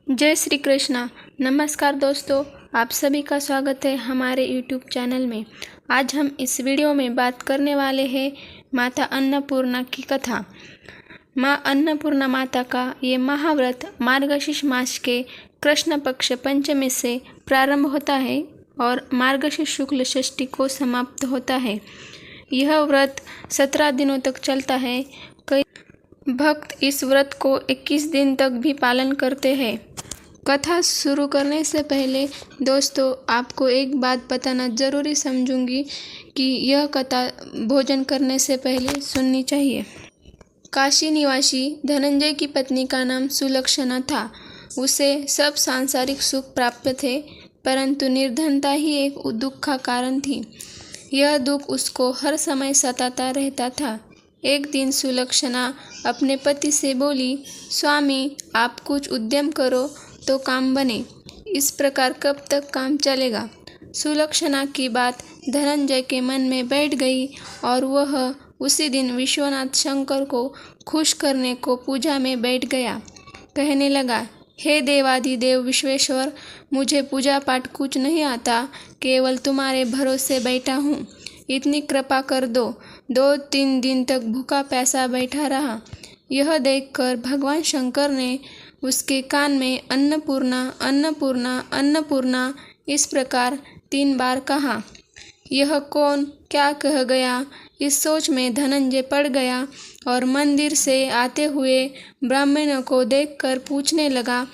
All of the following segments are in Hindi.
जय श्री कृष्णा। नमस्कार दोस्तों, आप सभी का स्वागत है हमारे YouTube चैनल में। आज हम इस वीडियो में बात करने वाले हैं माता अन्नपूर्णा की कथा। माँ अन्नपूर्णा माता का ये महाव्रत मार्गशीर्ष मास के कृष्ण पक्ष पंचमी से प्रारंभ होता है और मार्गशीर्ष शुक्ल षष्ठी को समाप्त होता है। यह व्रत 17 दिनों तक चलता है। कई भक्त इस व्रत को 21 दिन तक भी पालन करते हैं। कथा शुरू करने से पहले दोस्तों, आपको एक बात बताना ज़रूरी समझूंगी कि यह कथा भोजन करने से पहले सुननी चाहिए। काशी निवासी धनंजय की पत्नी का नाम सुलक्षणा था। उसे सब सांसारिक सुख प्राप्त थे, परंतु निर्धनता ही एक दुख का कारण थी। यह दुख उसको हर समय सताता रहता था। एक दिन सुलक्षणा अपने पति से बोली, स्वामी, आप कुछ उद्यम करो तो काम बने। इस प्रकार कब तक काम चलेगा? सुलक्षणा की बात धनंजय के मन में बैठ गई और वह उसी दिन विश्वनाथ शंकर को खुश करने को पूजा में बैठ गया। कहने लगा, हे देवाधिदेव विश्वेश्वर, मुझे पूजा पाठ कुछ नहीं आता, केवल तुम्हारे भरोसे बैठा हूँ। इतनी कृपा कर दो। 2-3 दिन तक भूखा प्यासा बैठा रहा। यह देखकर भगवान शंकर ने उसके कान में अन्नपूर्णा अन्नपूर्णा अन्नपूर्णा इस प्रकार 3 बार कहा। यह कौन क्या कह गया, इस सोच में धनंजय पड़ गया और मंदिर से आते हुए ब्राह्मणों को देखकर पूछने लगा,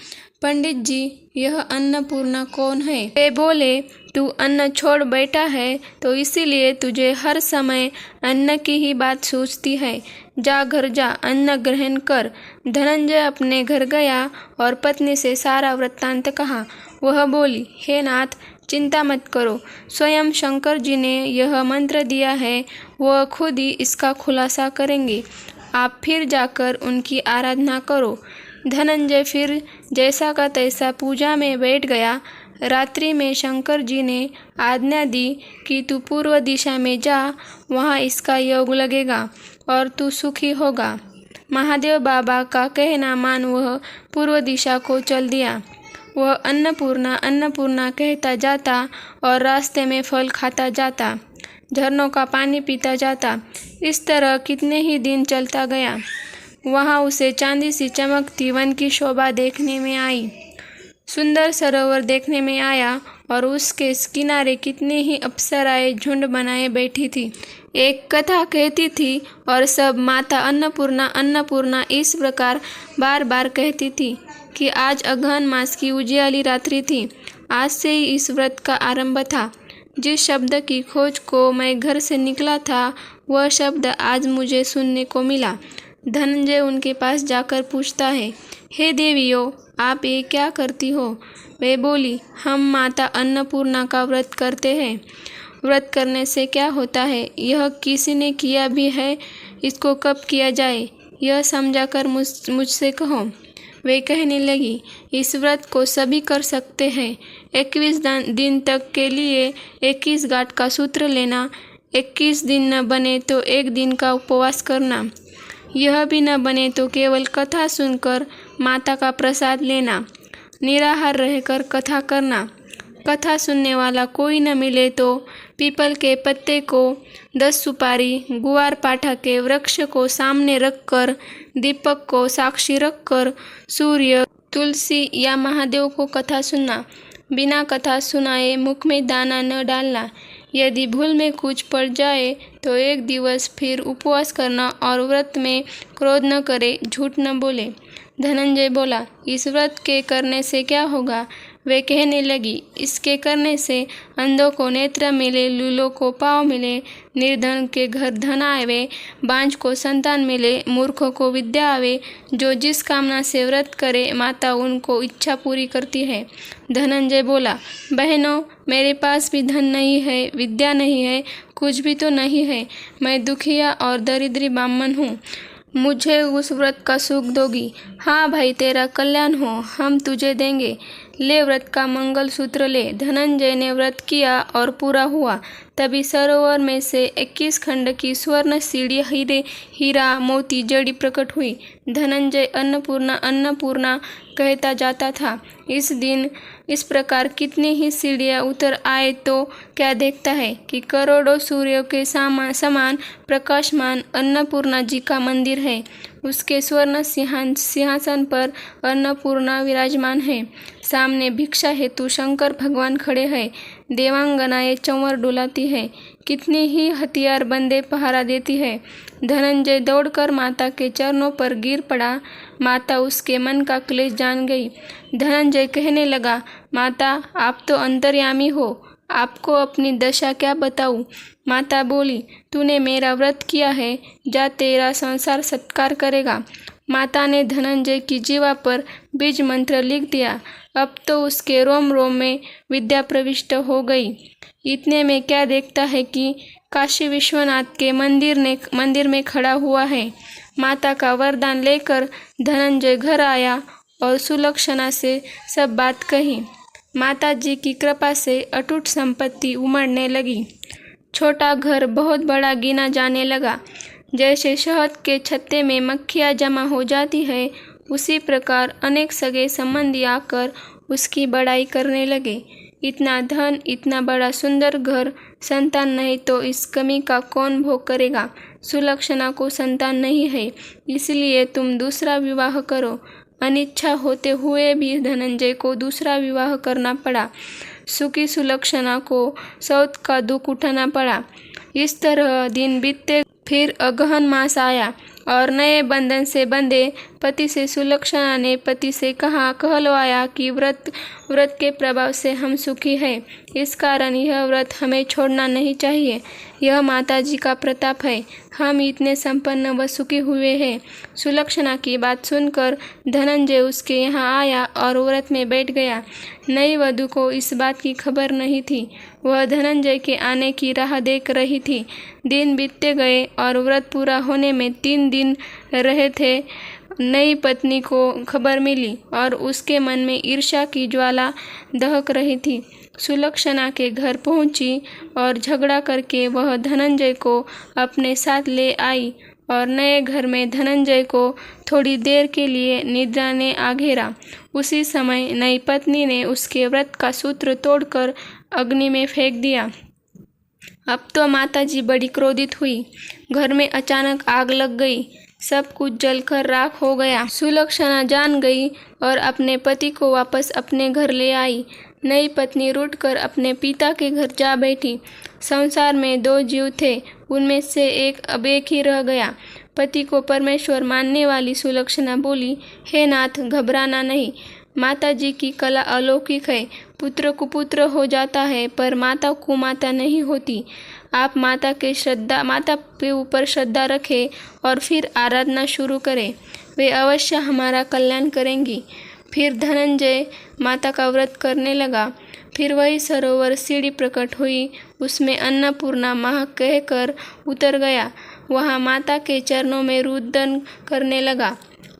पंडित जी, यह अन्नपूर्णा कौन है? वे बोले, तू अन्न छोड़ बैठा है तो इसीलिए तुझे हर समय अन्न की ही बात सूझती है। जा घर जा, अन्न ग्रहण कर। धनंजय अपने घर गया और पत्नी से सारा वृत्तांत कहा। वह बोली, हे नाथ, चिंता मत करो, स्वयं शंकर जी ने यह मंत्र दिया है, वह खुद ही इसका खुलासा करेंगे। आप फिर जाकर उनकी आराधना करो। धनंजय फिर जैसा का तैसा पूजा में बैठ गया। रात्रि में शंकर जी ने आज्ञा दी कि तू पूर्व दिशा में जा, वहाँ इसका योग लगेगा और तू सुखी होगा। महादेव बाबा का कहना मान वह पूर्व दिशा को चल दिया। वह अन्नपूर्णा अन्नपूर्णा कहता जाता और रास्ते में फल खाता जाता, झरनों का पानी पीता जाता। इस तरह कितने ही दिन चलता गया। वहाँ उसे चांदी सी चमकती वन की शोभा देखने में आई। सुंदर सरोवर देखने में आया और उसके किनारे कितने ही अप्सराएं झुंड बनाए बैठी थी। एक कथा कहती थी और सब माता अन्नपूर्णा अन्नपूर्णा इस प्रकार बार बार कहती थी कि आज अगहन मास की उजियाली रात्रि थी। आज से ही इस व्रत का आरंभ था। जिस शब्द की खोज को मैं घर से निकला था, वह शब्द आज मुझे सुनने को मिला। धनंजय उनके पास जाकर पूछता है, हे देवियों, आप ये क्या करती हो? वे बोली, हम माता अन्नपूर्णा का व्रत करते हैं। व्रत करने से क्या होता है, यह किसी ने किया भी है, इसको कब किया जाए, यह समझाकर मुझसे कहो। वे कहने लगी, इस व्रत को सभी कर सकते हैं। 21 दिन तक के लिए 21 गांठ का सूत्र लेना, 21 दिन न बने तो 1 दिन का उपवास करना, यह भी न बने तो केवल कथा सुनकर माता का प्रसाद लेना, निराहार रहकर कथा करना। कथा सुनने वाला कोई न मिले तो पीपल के पत्ते को 10 सुपारी, गुआर पाठा के वृक्ष को सामने रखकर, दीपक को साक्षी रखकर सूर्य, तुलसी या महादेव को कथा सुनना। बिना कथा सुनाए मुख में दाना न डालना। यदि भूल में कुछ पड़ जाए तो 1 दिवस फिर उपवास करना और व्रत में क्रोध न करे, झूठ न बोले। धनंजय बोला, इस व्रत के करने से क्या होगा? वे कहने लगी, इसके करने से अंधों को नेत्र मिले, लूलों को पाँव मिले, निर्धन के घर धन आवे, बांझ को संतान मिले, मूर्खों को विद्या आवे। जो जिस कामना से व्रत करे, माता उनको इच्छा पूरी करती है। धनंजय बोला, बहनों, मेरे पास भी धन नहीं है, विद्या नहीं है, कुछ भी तो नहीं है। मैं दुखिया और दरिद्री ब्राह्मण हूँ। मुझे उस व्रत का सुख दोगी? हाँ भाई, तेरा कल्याण हो, हम तुझे देंगे, ले व्रत का मंगलसूत्र ले। धनंजय ने व्रत किया और पूरा हुआ। तभी सरोवर में से 21 खंड की स्वर्ण सीढ़ी हीरा मोती जड़ी प्रकट हुई। धनंजय अन्नपूर्णा अन्नपूर्णा कहता जाता था। इस दिन इस प्रकार कितनी ही सीढ़ियाँ उतर आए तो क्या देखता है कि करोड़ों सूर्यों के समान प्रकाशमान अन्नपूर्णा जी का मंदिर है। उसके स्वर्ण सिंहासन पर अन्नपूर्णा विराजमान है। सामने भिक्षा हेतु शंकर भगवान खड़े हैं। देवांगनाएं चंवर डुलाती है। कितनी ही हथियार बंदे पहरा देती है। धनंजय दौड़कर माता के चरणों पर गिर पड़ा। माता उसके मन का क्लेश जान गई। धनंजय कहने लगा, माता आप तो अंतर्यामी हो, आपको अपनी दशा क्या बताऊं। माता बोली, तूने मेरा व्रत किया है, जा तेरा संसार सत्कार करेगा। माता ने धनंजय की जीवा पर बीज मंत्र लिख दिया। अब तो उसके रोम रोम में विद्या प्रविष्ट हो गई। इतने में क्या देखता है कि काशी विश्वनाथ के मंदिर में खड़ा हुआ है। माता का वरदान लेकर धनंजय घर आया और सुलक्षणा से सब बात कही। माता जी की कृपा से अटूट संपत्ति उमड़ने लगी। छोटा घर बहुत बड़ा गिना जाने लगा। जैसे शहद के छत्ते में मक्खियाँ जमा हो जाती है, उसी प्रकार अनेक सगे संबंधी आकर उसकी बड़ाई करने लगे। इतना धन, इतना बड़ा सुंदर घर, संतान नहीं तो इस कमी का कौन भोग करेगा। सुलक्षणा को संतान नहीं है, इसलिए तुम दूसरा विवाह करो। अनिच्छा होते हुए भी धनंजय को दूसरा विवाह करना पड़ा। सुखी सुलक्षणा को सौत का दुख उठाना पड़ा। इस तरह दिन बीतते। फिर अगहन मास आया और नए बंधन से बंधे पति से सुलक्षणा ने पति से कहलवाया कि व्रत के प्रभाव से हम सुखी हैं। इस कारण यह व्रत हमें छोड़ना नहीं चाहिए। यह माता जी का प्रताप है, हम इतने संपन्न व सुखी हुए हैं। सुलक्षणा की बात सुनकर धनंजय उसके यहाँ आया और व्रत में बैठ गया। नई वधू को इस बात की खबर नहीं थी। वह धनंजय के आने की राह देख रही थी। दिन बीतते गए और व्रत पूरा होने में 3 दिन रहे थे। नई पत्नी को खबर मिली और उसके मन में ईर्ष्या की ज्वाला दहक रही थी। सुलक्षणा के घर पहुंची और झगड़ा करके वह धनंजय को अपने साथ ले आई और नए घर में धनंजय को थोड़ी देर के लिए निद्रा ने आ घेरा। उसी समय नई पत्नी ने उसके व्रत का सूत्र तोड़कर अग्नि में फेंक दिया। अब तो माताजी बड़ी क्रोधित हुई। घर में अचानक आग लग गई। सब कुछ जलकर राख हो गया। सुलक्षणा जान गई और अपने पति को वापस अपने घर ले आई। नई पत्नी रूठकर अपने पिता के घर जा बैठी। संसार में 2 जीव थे, उनमें से अब एक ही रह गया। पति को परमेश्वर मानने वाली सुलक्षणा बोली, हे नाथ, घबराना नहीं। माता जी की कला अलौकिक है। पुत्र कुपुत्र हो जाता है, पर माता कुमाता नहीं होती। आप माता के ऊपर श्रद्धा रखें और फिर आराधना शुरू करें, वे अवश्य हमारा कल्याण करेंगी। फिर धनंजय माता का व्रत करने लगा। फिर वही सरोवर सीढ़ी प्रकट हुई, उसमें अन्नपूर्णा माह कहकर उतर गया। वहाँ माता के चरणों में रुदन करने लगा।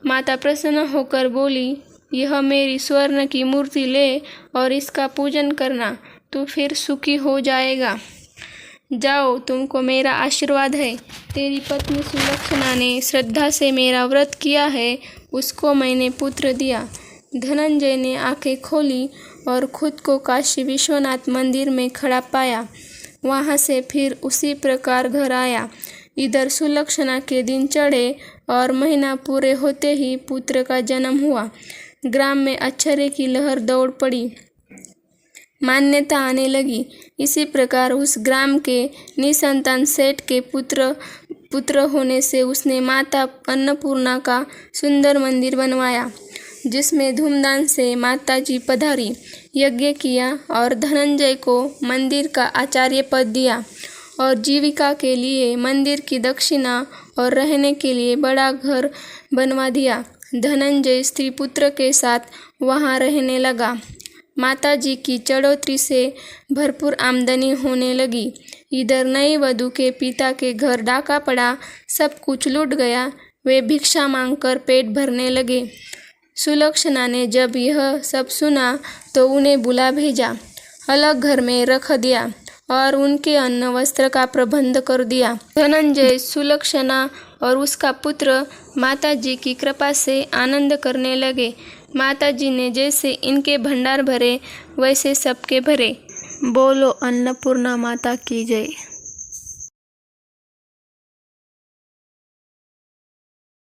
माता प्रसन्न होकर बोली, यह मेरी स्वर्ण की मूर्ति ले और इसका पूजन करना, तो फिर सुखी हो जाएगा। जाओ, तुमको मेरा आशीर्वाद है। तेरी पत्नी सुलक्षणा ने श्रद्धा से मेरा व्रत किया है, उसको मैंने पुत्र दिया। धनंजय ने आंखें खोली और खुद को काशी विश्वनाथ मंदिर में खड़ा पाया। वहाँ से फिर उसी प्रकार घर आया। इधर सुलक्षणा के दिन चढ़े और महीना पूरे होते ही पुत्र का जन्म हुआ। ग्राम में आश्चर्य की लहर दौड़ पड़ी। मान्यता आने लगी। इसी प्रकार उस ग्राम के निसंतान सेठ के पुत्र होने से उसने माता अन्नपूर्णा का सुंदर मंदिर बनवाया, जिसमें धूमधाम से माता जी पधारी, यज्ञ किया और धनंजय को मंदिर का आचार्य पद दिया और जीविका के लिए मंदिर की दक्षिणा और रहने के लिए बड़ा घर बनवा दिया। धनंजय स्त्री पुत्र के साथ वहाँ रहने लगा। माता जी की चढ़ोतरी से भरपूर आमदनी होने लगी। इधर नई वधू के पिता के घर डाका पड़ा, सब कुछ लूट गया। वे भिक्षा मांगकर पेट भरने लगे। सुलक्षणा ने जब यह सब सुना तो उन्हें बुला भेजा, अलग घर में रख दिया और उनके अन्न वस्त्र का प्रबंध कर दिया। धनंजय, सुलक्षणा और उसका पुत्र माताजी की कृपा से आनंद करने लगे। माताजी ने जैसे इनके भंडार भरे वैसे सबके भरे। बोलो अन्नपूर्णा माता की जय।